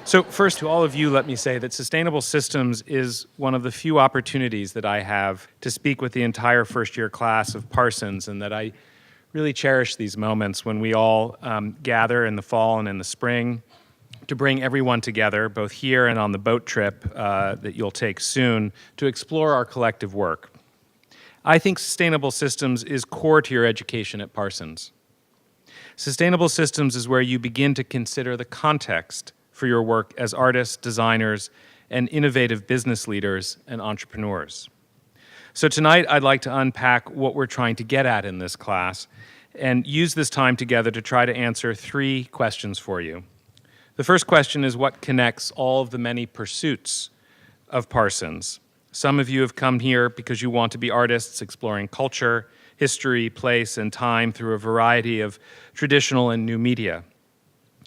So first, to all of you, let me say that sustainable systems is one of the few opportunities that I have to speak with the entire first-year class of Parsons, and that I really cherish these moments when we all gather in the fall and in the spring to bring everyone together, both here and on the boat trip that you'll take soon, to explore our collective work. I think sustainable systems is core to your education at Parsons. Sustainable systems is where you begin to consider the context for your work as artists, designers, and innovative business leaders and entrepreneurs. So tonight, I'd like to unpack what we're trying to get at in this class and use this time together to try to answer 3 questions for you. The first question is, what connects all of the many pursuits of Parsons? Some of you have come here because you want to be artists exploring culture, history, place, and time through a variety of traditional and new media.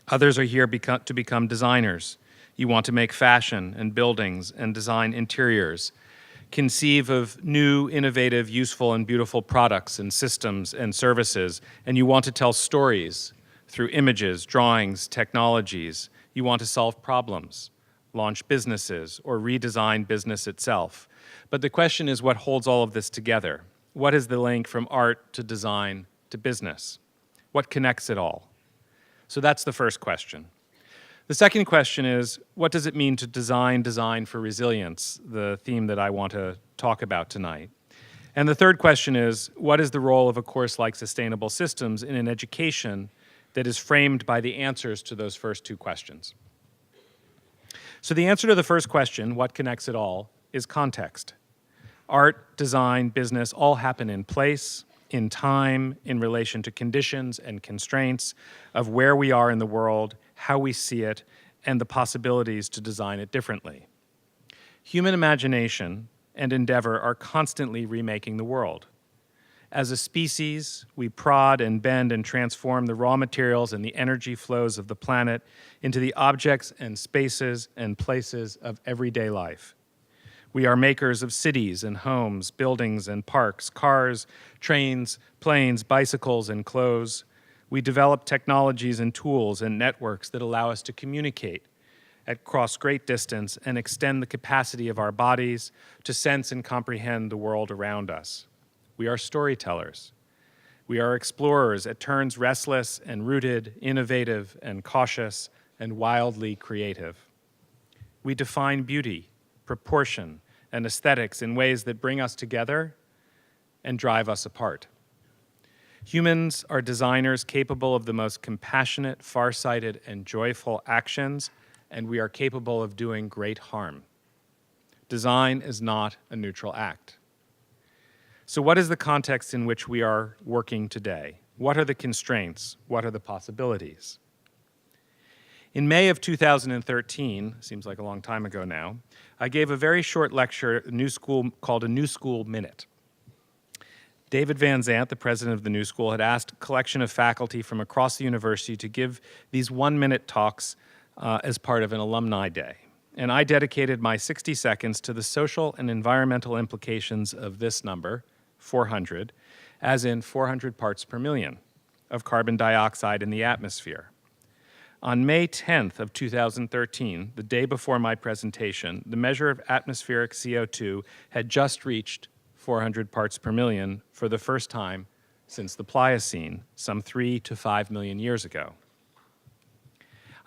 Others are here to become designers. You want to make fashion and buildings and design interiors, conceive of new, innovative, useful, and beautiful products and systems and services, and you want to tell stories through images, drawings, technologies. You want to solve problems, launch businesses, or redesign business itself. But the question is, what holds all of this together? What is the link from art to design to business? What connects it all? So that's the first question. The second question is, what does it mean to design for resilience, the theme that I want to talk about tonight? And the third question is, what is the role of a course like Sustainable Systems in an education that is framed by the answers to those first 2 questions? So the answer to the first question, what connects it all, is context. Art, design, business all happen in place, in time, in relation to conditions and constraints of where we are in the world, how we see it, and the possibilities to design it differently. Human imagination and endeavor are constantly remaking the world. As a species, we prod and bend and transform the raw materials and the energy flows of the planet into the objects and spaces and places of everyday life. We are makers of cities and homes, buildings and parks, cars, trains, planes, bicycles, and clothes. We develop technologies and tools and networks that allow us to communicate across great distance and extend the capacity of our bodies to sense and comprehend the world around us. We are storytellers. We are explorers, at turns restless and rooted, innovative and cautious, and wildly creative. We define beauty, proportion, and aesthetics in ways that bring us together and drive us apart. Humans are designers capable of the most compassionate, far-sighted, and joyful actions, and we are capable of doing great harm. Design is not a neutral act. So what is the context in which we are working today? What are the constraints? What are the possibilities? In May of 2013, seems like a long time ago now, I gave a very short lecture at a new school called a New School Minute. David Van Zandt, the president of the New School, had asked a collection of faculty from across the university to give these 1-minute talks as part of an alumni day. And I dedicated my 60 seconds to the social and environmental implications of this number, 400, as in 400 parts per million of carbon dioxide in the atmosphere. On May 10th of 2013, the day before my presentation, the measure of atmospheric CO2 had just reached 400 parts per million for the first time since the Pliocene, some 3 to 5 million years ago.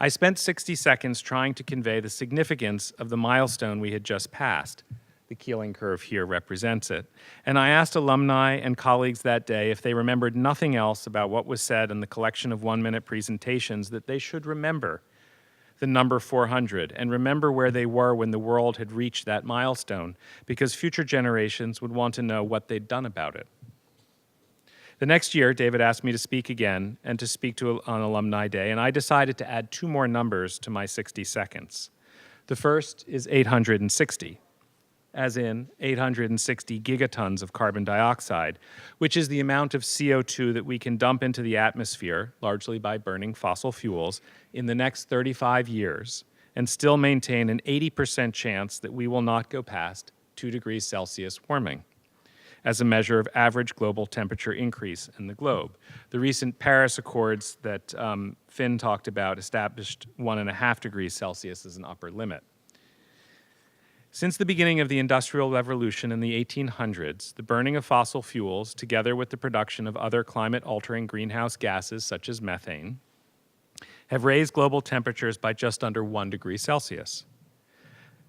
I spent 60 seconds trying to convey the significance of the milestone we had just passed. The Keeling curve here represents it. And I asked alumni and colleagues that day if they remembered nothing else about what was said in the collection of 1-minute presentations, that they should remember the number 400 and remember where they were when the world had reached that milestone, because future generations would want to know what they'd done about it. The next year, David asked me to speak again and to speak on Alumni Day, and I decided to add 2 more numbers to my 60 seconds. The first is 860. As in 860 gigatons of carbon dioxide, which is the amount of CO2 that we can dump into the atmosphere, largely by burning fossil fuels, in the next 35 years, and still maintain an 80% chance that we will not go past 2 degrees Celsius warming. as a measure of average global temperature increase in the globe. The recent Paris Accords that Finn talked about established 1.5 degrees Celsius as an upper limit. Since the beginning of the Industrial Revolution in the 1800s, the burning of fossil fuels, together with the production of other climate-altering greenhouse gases such as methane, have raised global temperatures by just under 1 degree Celsius.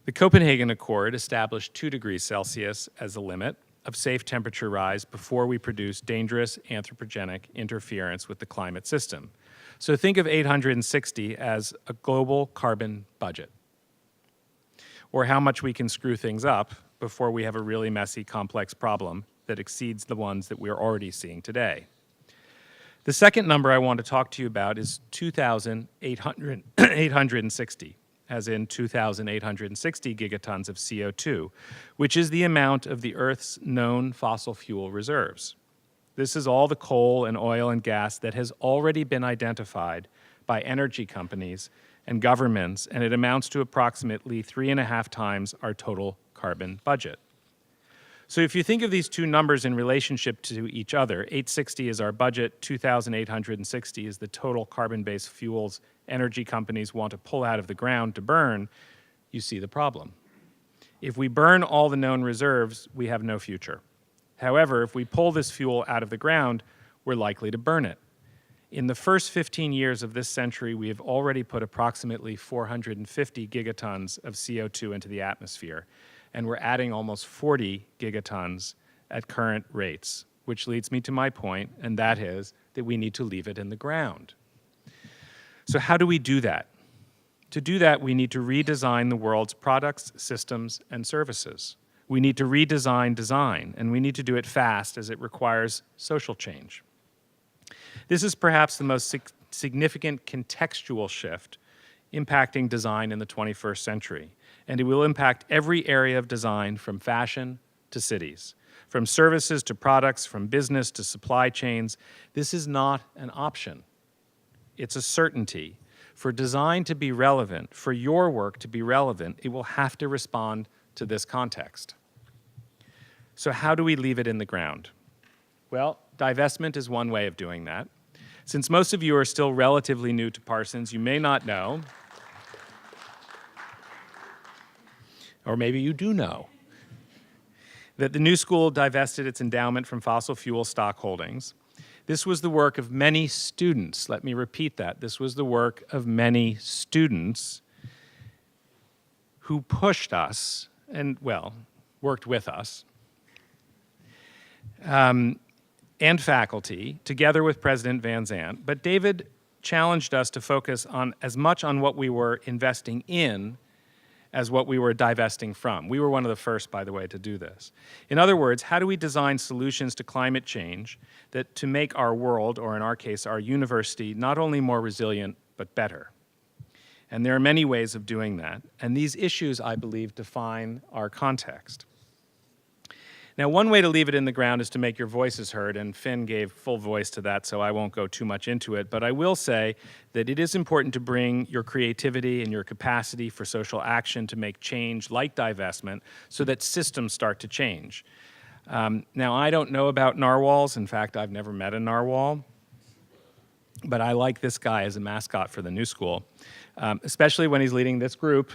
The Copenhagen Accord established 2 degrees Celsius as a limit of safe temperature rise before we produce dangerous anthropogenic interference with the climate system. So think of 860 as a global carbon budget, or how much we can screw things up before we have a really messy, complex problem that exceeds the ones that we're already seeing today. The second number I want to talk to you about is 2,860, as in 2,860 gigatons of CO2, which is the amount of the Earth's known fossil fuel reserves. This is all the coal and oil and gas that has already been identified by energy companies and governments, and it amounts to approximately 3.5 times our total carbon budget. So if you think of these two numbers in relationship to each other, 860 is our budget, 2,860 is the total carbon-based fuels energy companies want to pull out of the ground to burn, you see the problem. If we burn all the known reserves, we have no future. However, if we pull this fuel out of the ground, we're likely to burn it. In the first 15 years of this century, we have already put approximately 450 gigatons of CO2 into the atmosphere, and we're adding almost 40 gigatons at current rates, which leads me to my point, and that is that we need to leave it in the ground. So how do we do that? To do that, we need to redesign the world's products, systems, and services. We need to redesign design, and we need to do it fast as it requires social change. This is perhaps the most significant contextual shift impacting design in the 21st century, and it will impact every area of design from fashion to cities, from services to products, from business to supply chains. This is not an option. It's a certainty. For design to be relevant, for your work to be relevant, it will have to respond to this context. So how do we leave it in the ground? Well, divestment is one way of doing that. Since most of you are still relatively new to Parsons, you may not know, or maybe you do know, that the new school divested its endowment from fossil fuel stock holdings. This was the work of many students. Let me repeat that. This was the work of many students who pushed us and, well, worked with us, and faculty, together with President Van Zandt. But David challenged us to focus on as much on what we were investing in as what we were divesting from. We were one of the first, by the way, to do this. In other words, how do we design solutions to climate change that to make our world, or in our case, our university, not only more resilient, but better? And there are many ways of doing that. And these issues, I believe, define our context. Now, one way to leave it in the ground is to make your voices heard, and Finn gave full voice to that, so I won't go too much into it. But I will say that it is important to bring your creativity and your capacity for social action to make change like divestment so that systems start to change. Now, I don't know about narwhals. In fact, I've never met a narwhal. But I like this guy as a mascot for the new school, especially when he's leading this group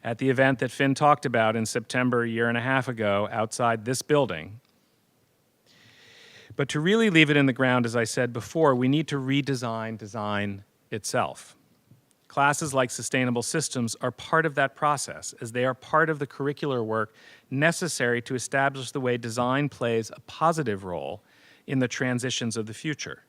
at the event that Finn talked about in September a year and a half ago outside this building. But to really leave it in the ground, as I said before, we need to redesign design itself. Classes like Sustainable Systems are part of that process, as they are part of the curricular work necessary to establish the way design plays a positive role in the transitions of the future.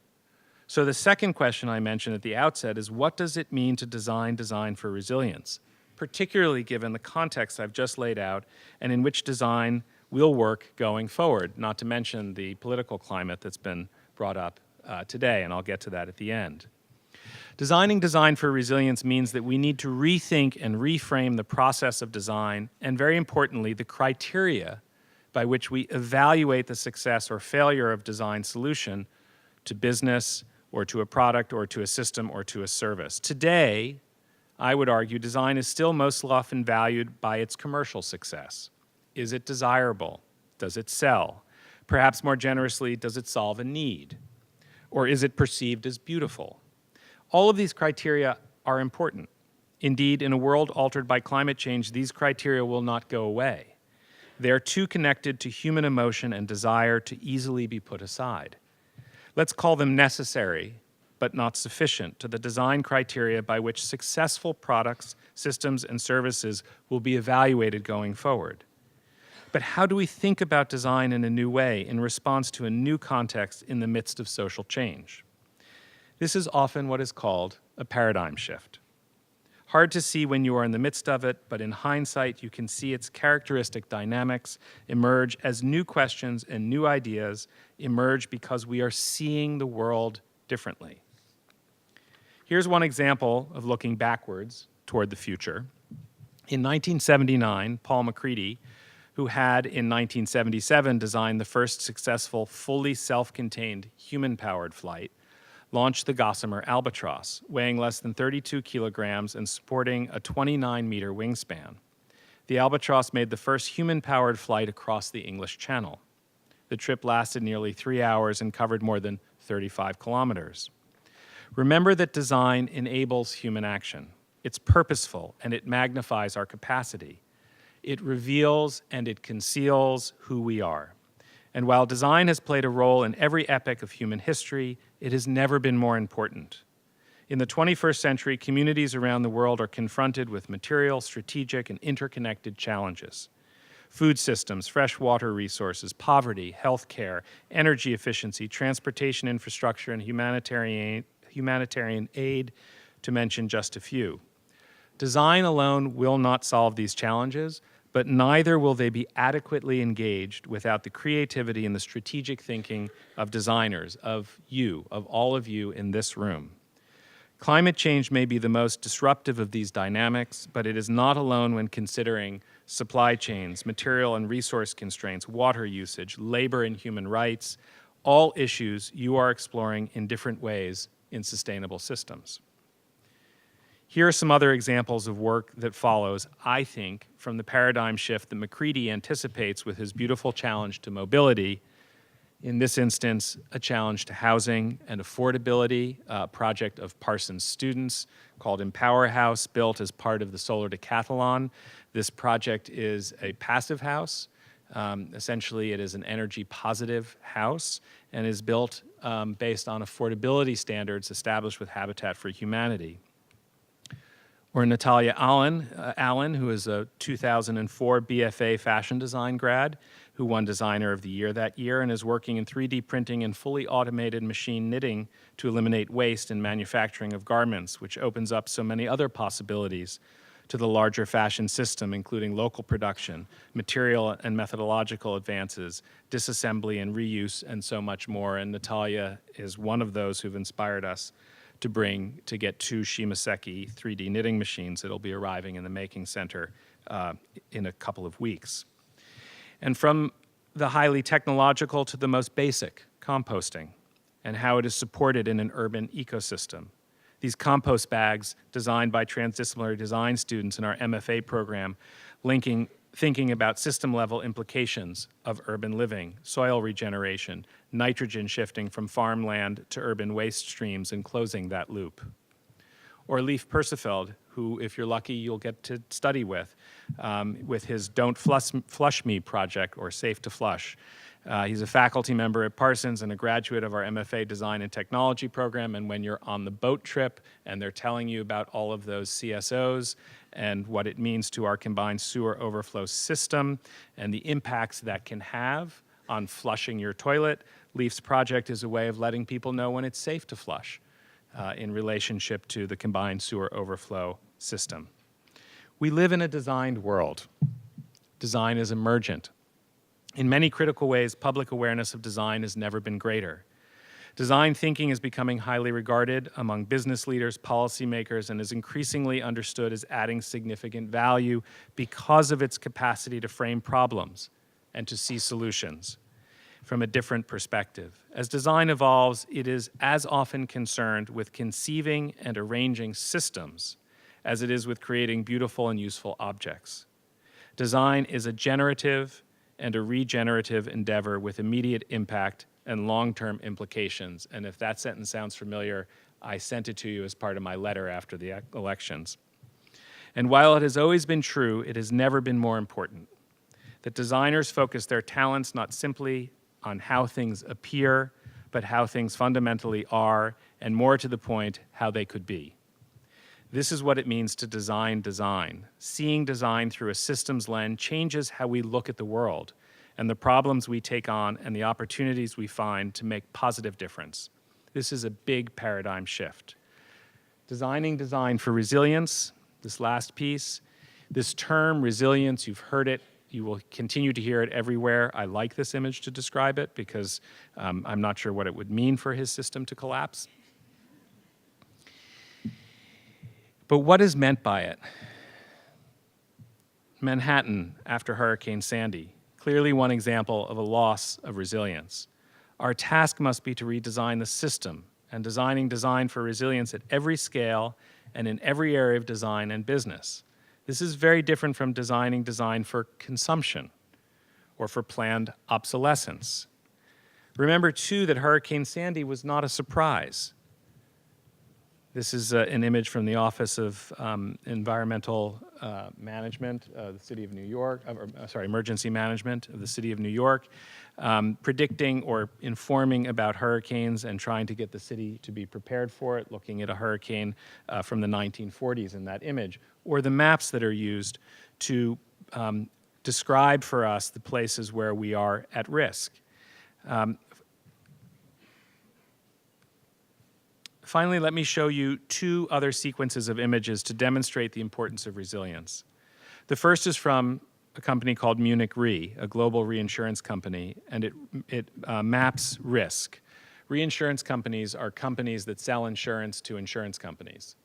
So the second question I mentioned at the outset is, what does it mean to design for resilience? Particularly given the context I've just laid out and in which design will work going forward, not to mention the political climate that's been brought up today, and I'll get to that at the end. Designing design for resilience means that we need to rethink and reframe the process of design, and very importantly, the criteria by which we evaluate the success or failure of design solution to business or to a product or to a system or to a service. Today, I would argue design is still most often valued by its commercial success. Is it desirable? Does it sell? Perhaps more generously, does it solve a need? Or is it perceived as beautiful? All of these criteria are important. Indeed, in a world altered by climate change, these criteria will not go away. They are too connected to human emotion and desire to easily be put aside. Let's call them necessary, but not sufficient, to the design criteria by which successful products, systems, and services will be evaluated going forward. But how do we think about design in a new way in response to a new context in the midst of social change? This is often what is called a paradigm shift. Hard to see when you are in the midst of it, but in hindsight, you can see its characteristic dynamics emerge as new questions and new ideas emerge because we are seeing the world differently. Here's one example of looking backwards toward the future. In 1979, Paul MacCready, who had in 1977 designed the first successful fully self-contained human-powered flight, launched the Gossamer Albatross, weighing less than 32 kilograms and sporting a 29-meter wingspan. The Albatross made the first human-powered flight across the English Channel. The trip lasted nearly 3 hours and covered more than 35 kilometers. Remember that design enables human action. It's purposeful, and it magnifies our capacity. It reveals and it conceals who we are. And while design has played a role in every epoch of human history, it has never been more important. In the 21st century, communities around the world are confronted with material, strategic, and interconnected challenges. Food systems, fresh water resources, poverty, healthcare, energy efficiency, transportation infrastructure, and humanitarian aid, to mention just a few. Design alone will not solve these challenges, but neither will they be adequately engaged without the creativity and the strategic thinking of designers, of you, of all of you in this room. Climate change may be the most disruptive of these dynamics, but it is not alone when considering supply chains, material and resource constraints, water usage, labor and human rights, all issues you are exploring in different ways in sustainable systems. Here are some other examples of work that follows, I think, from the paradigm shift that MacCready anticipates with his beautiful challenge to mobility. In this instance, a challenge to housing and affordability, a project of Parsons students called Empower House, built as part of the Solar Decathlon. This project is a passive house. Essentially, it is an energy positive house and is built based on affordability standards established with Habitat for Humanity. Or Natalia Allen, who is a 2004 BFA fashion design grad, who won Designer of the Year that year and is working in 3D printing and fully automated machine knitting to eliminate waste in manufacturing of garments, which opens up so many other possibilities to the larger fashion system, including local production, material and methodological advances, disassembly and reuse, and so much more. And Natalia is one of those who've inspired us to get 2 Shimaseki 3D knitting machines that'll be arriving in the Making Center in a couple of weeks. And from the highly technological to the most basic, composting, and how it is supported in an urban ecosystem. These compost bags, designed by transdisciplinary design students in our MFA program, thinking about system-level implications of urban living, soil regeneration, nitrogen shifting from farmland to urban waste streams and closing that loop. Or Leif Persefeld, who, if you're lucky, you'll get to study with his Don't Flush Me project, or Safe to Flush. He's a faculty member at Parsons and a graduate of our MFA Design and Technology program, and when you're on the boat trip and they're telling you about all of those CSOs and what it means to our combined sewer overflow system and the impacts that can have on flushing your toilet, Leif's project is a way of letting people know when it's safe to flush in relationship to the combined sewer overflow system. We live in a designed world. Design is emergent. In many critical ways, public awareness of design has never been greater. Design thinking is becoming highly regarded among business leaders, policymakers, and is increasingly understood as adding significant value because of its capacity to frame problems and to see solutions from a different perspective. As design evolves, it is as often concerned with conceiving and arranging systems as it is with creating beautiful and useful objects. Design is a generative and a regenerative endeavor with immediate impact and long-term implications. And if that sentence sounds familiar, I sent it to you as part of my letter after the elections. And while it has always been true, it has never been more important that designers focus their talents not simply on how things appear, but how things fundamentally are, and more to the point, how they could be. This is what it means to design design. Seeing design through a systems lens changes how we look at the world and the problems we take on and the opportunities we find to make positive difference. This is a big paradigm shift. Designing design for resilience, this last piece, this term resilience, you've heard it, you will continue to hear it everywhere. I like this image to describe it because I'm not sure what it would mean for his system to collapse. But what is meant by it? Manhattan after Hurricane Sandy, clearly one example of a loss of resilience. Our task must be to redesign the system, and designing design for resilience at every scale and in every area of design and business. This is very different from designing design for consumption or for planned obsolescence. Remember, too, that Hurricane Sandy was not a surprise. This is an image from the Office of Environmental Management, the City of New York, Emergency Management of the City of New York, predicting or informing about hurricanes and trying to get the city to be prepared for it, looking at a hurricane from the 1940s in that image, or the maps that are used to describe for us the places where we are at risk. Finally, let me show you two other sequences of images to demonstrate the importance of resilience. The first is from a company called Munich Re, a global reinsurance company, and it maps risk. Reinsurance companies are companies that sell insurance to insurance companies.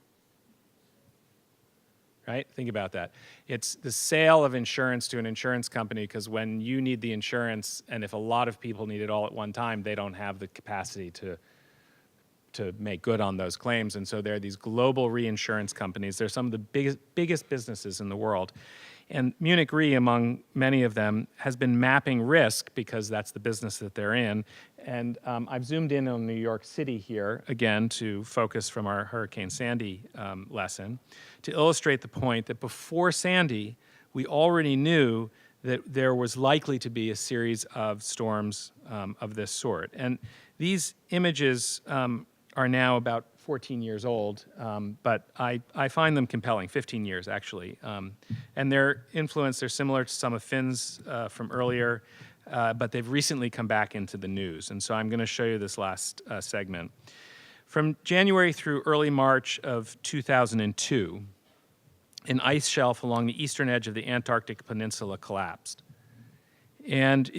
Right? Think about that. It's the sale of insurance to an insurance company because when you need the insurance, and if a lot of people need it all at one time, they don't have the capacity to make good on those claims. And so there are these global reinsurance companies. They're some of the biggest businesses in the world. And Munich Re, among many of them, has been mapping risk because that's the business that they're in. And I've zoomed in on New York City here, again, to focus from our Hurricane Sandy lesson, to illustrate the point that before Sandy, we already knew that there was likely to be a series of storms of this sort. And these images are now about 14 years old, but I find them compelling, 15 years actually. And their influence, they're similar to some of Finn's from earlier, but they've recently come back into the news. And so I'm gonna show you this last segment. From January through early March of 2002, an ice shelf along the eastern edge of the Antarctic Peninsula collapsed. And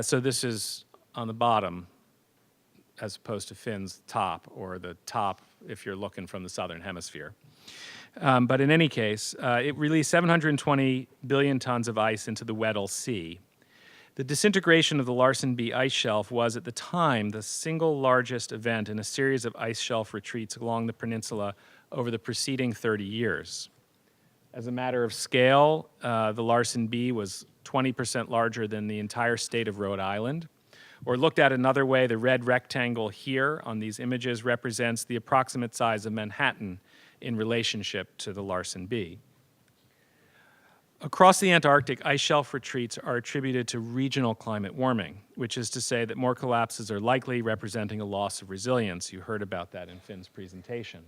so this is on the bottom, as opposed to Finn's top, or the top if you're looking from the southern hemisphere. But in any case, it released 720 billion tons of ice into the Weddell Sea. The disintegration of the Larsen B ice shelf was, at the time, the single largest event in a series of ice shelf retreats along the peninsula over the preceding 30 years. As a matter of scale, the Larsen B was 20% larger than the entire state of Rhode Island. Or looked at another way, the red rectangle here on these images represents the approximate size of Manhattan in relationship to the Larsen B. Across the Antarctic, ice shelf retreats are attributed to regional climate warming, which is to say that more collapses are likely, representing a loss of resilience. You heard about that in Finn's presentation.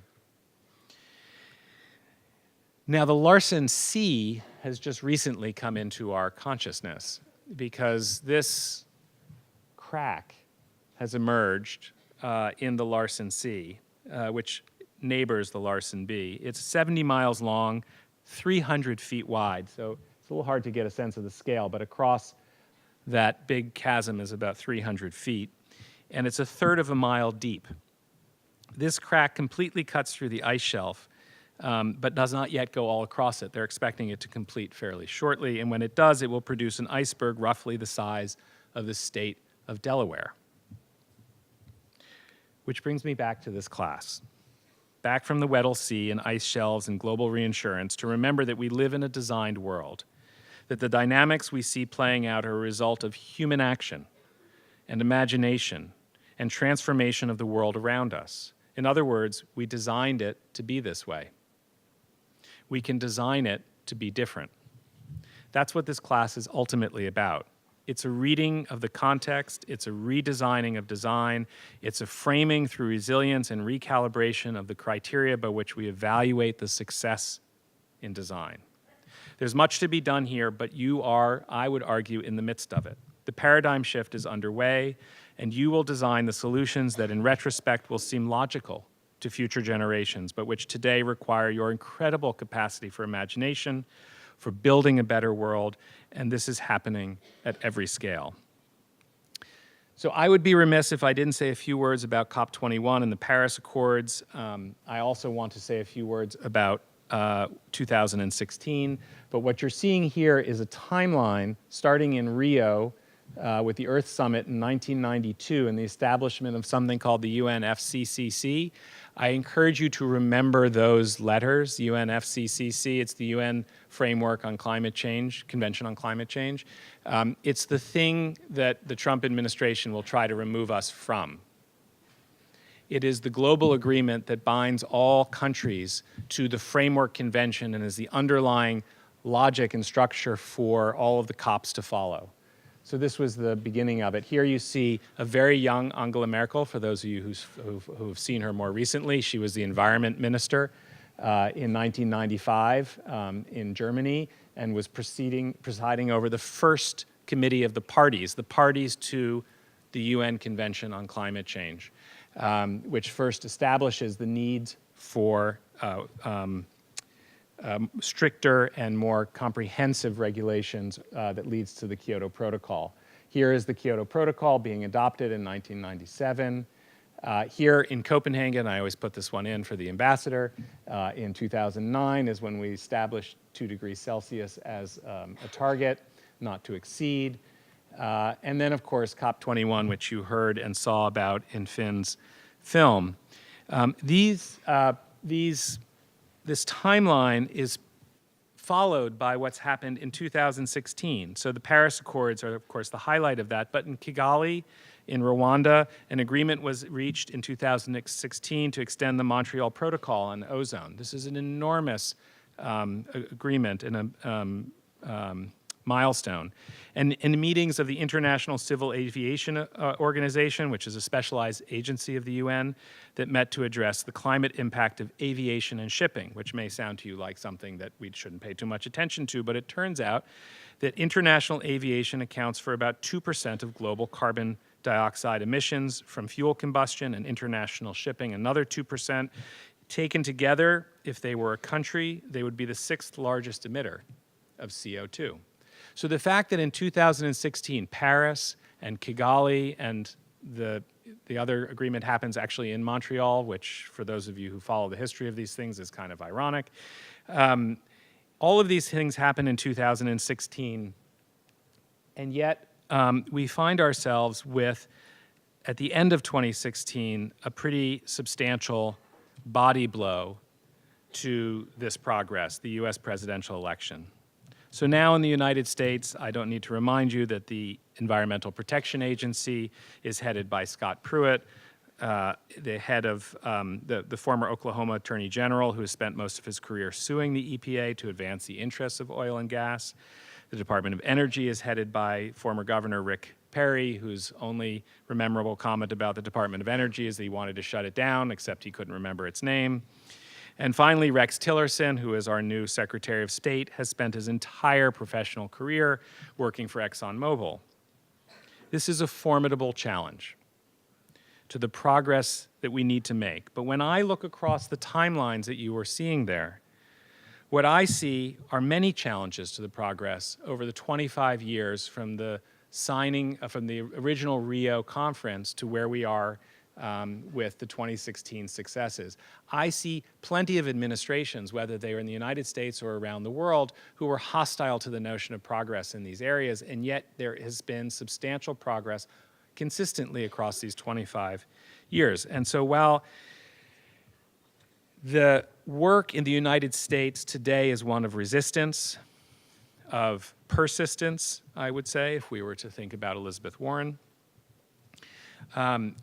Now, the Larsen C has just recently come into our consciousness because this crack has emerged in the Larsen C, which neighbors the Larsen B. It's 70 miles long, 300 feet wide, so it's a little hard to get a sense of the scale, but across that big chasm is about 300 feet, and it's a third of a mile deep. This crack completely cuts through the ice shelf, but does not yet go all across it. They're expecting it to complete fairly shortly, and when it does, it will produce an iceberg roughly the size of the state of Delaware. Which brings me back to this class. Back from the Weddell Sea and ice shelves and global reinsurance to remember that we live in a designed world. that the dynamics we see playing out are a result of human action and imagination and transformation of the world around us. In other words, we designed it to be this way. We can design it to be different. That's what this class is ultimately about. It's a reading of the context, it's a redesigning of design, it's a framing through resilience and recalibration of the criteria by which we evaluate the success in design. There's much to be done here, but you are, I would argue, in the midst of it. The paradigm shift is underway, and you will design the solutions that in retrospect will seem logical to future generations, but which today require your incredible capacity for imagination, for building a better world, and this is happening at every scale. So I would be remiss if I didn't say a few words about COP21 and the Paris Accords. I also want to say a few words about 2016, but what you're seeing here is a timeline starting in Rio with the Earth Summit in 1992 and the establishment of something called the UNFCCC. I encourage you to remember those letters, UNFCCC. It's the UN Framework on Climate Change, Convention on Climate Change. It's the thing that the Trump administration will try to remove us from. It is the global agreement that binds all countries to the Framework Convention and is the underlying logic and structure for all of the COPs to follow. So this was the beginning of it. Here you see a very young Angela Merkel, for those of you who've seen her more recently. She was the environment minister in 1995 in Germany and was presiding over the first committee of the parties to the UN Convention on Climate Change, which first establishes the need for stricter and more comprehensive regulations that leads to the Kyoto Protocol. Here is the Kyoto Protocol being adopted in 1997. Here in Copenhagen, I always put this one in for the ambassador, in 2009 is when we established 2 degrees Celsius as a target, not to exceed. And then, of course, COP21, which you heard and saw about in Finn's film. This timeline is followed by what's happened in 2016. So the Paris Accords are, of course, the highlight of that. But in Kigali, in Rwanda, an agreement was reached in 2016 to extend the Montreal Protocol on ozone. This is an enormous agreement and a milestone. And in meetings of the International Civil Aviation Organization, which is a specialized agency of the UN that met to address the climate impact of aviation and shipping, which may sound to you like something that we shouldn't pay too much attention to, but it turns out that international aviation accounts for about 2% of global carbon dioxide emissions from fuel combustion, and international shipping another 2%. Taken together, if they were a country, they would be the 6th largest emitter of CO2. So the fact that in 2016, Paris and Kigali and the other agreement happens actually in Montreal, which for those of you who follow the history of these things is kind of ironic. All of these things happen in 2016, and yet we find ourselves with, at the end of 2016, a pretty substantial body blow to this progress, the US presidential election. So now in the United States, I don't need to remind you that the Environmental Protection Agency is headed by Scott Pruitt, the head of the former Oklahoma Attorney General, who has spent most of his career suing the EPA to advance the interests of oil and gas. The Department of Energy is headed by former Governor Rick Perry, whose only memorable comment about the Department of Energy is that he wanted to shut it down, except he couldn't remember its name. And finally, Rex Tillerson, who is our new Secretary of State, has spent his entire professional career working for ExxonMobil. This is a formidable challenge to the progress that we need to make. But when I look across the timelines that you were seeing there, what I see are many challenges to the progress over the 25 years from the signing, from the original Rio conference to where we are with the 2016 successes. I see plenty of administrations, whether they are in the United States or around the world, who are hostile to the notion of progress in these areas, and yet there has been substantial progress consistently across these 25 years. And so while the work in the United States today is one of resistance, of persistence, I would say, if we were to think about Elizabeth Warren, and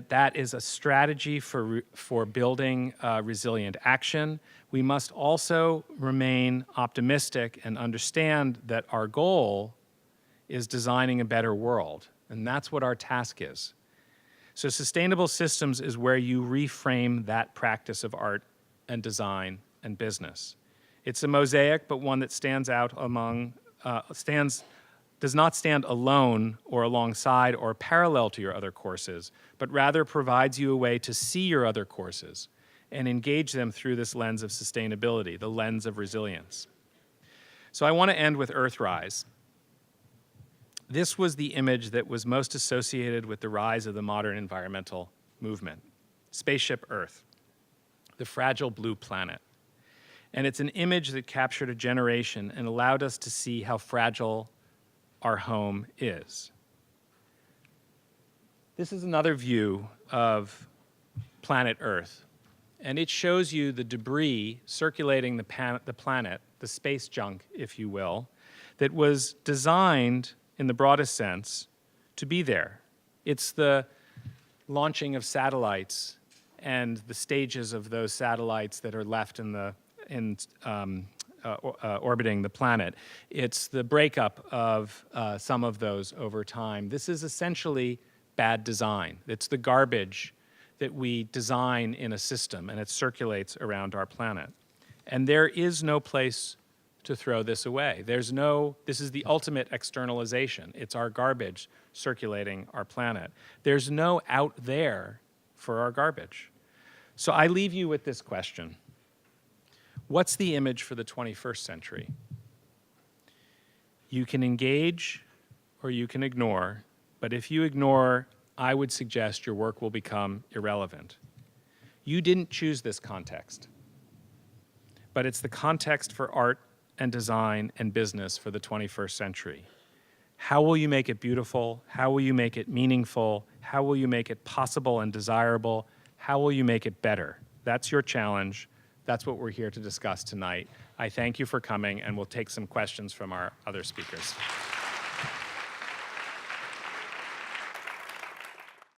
that is a strategy for building resilient action. We must also remain optimistic and understand that our goal is designing a better world, and that's what our task is. So sustainable systems is where you reframe that practice of art and design and business. It's a mosaic, but one that stands out among, does not stand alone or alongside or parallel to your other courses, but rather provides you a way to see your other courses and engage them through this lens of sustainability, the lens of resilience. So I want to end with Earthrise. This was the image that was most associated with the rise of the modern environmental movement. Spaceship Earth, the fragile blue planet. And it's an image that captured a generation and allowed us to see how fragile our home is. This is another view of planet Earth, and it shows you the debris circulating the planet, the space junk, if you will, that was designed, in the broadest sense, to be there. It's the launching of satellites and the stages of those satellites that are left orbiting the planet. It's the breakup of some of those over time. This is essentially bad design. It's the garbage that we design in a system, and it circulates around our planet. And there is no place to throw this away. This is the ultimate externalization. It's our garbage circulating our planet. There's no out there for our garbage. So I leave you with this question. What's the image for the 21st century? You can engage or you can ignore, but if you ignore, I would suggest your work will become irrelevant. You didn't choose this context, but it's the context for art and design and business for the 21st century. How will you make it beautiful? How will you make it meaningful? How will you make it possible and desirable? How will you make it better? That's your challenge. That's what we're here to discuss tonight. I thank you for coming, and we'll take some questions from our other speakers.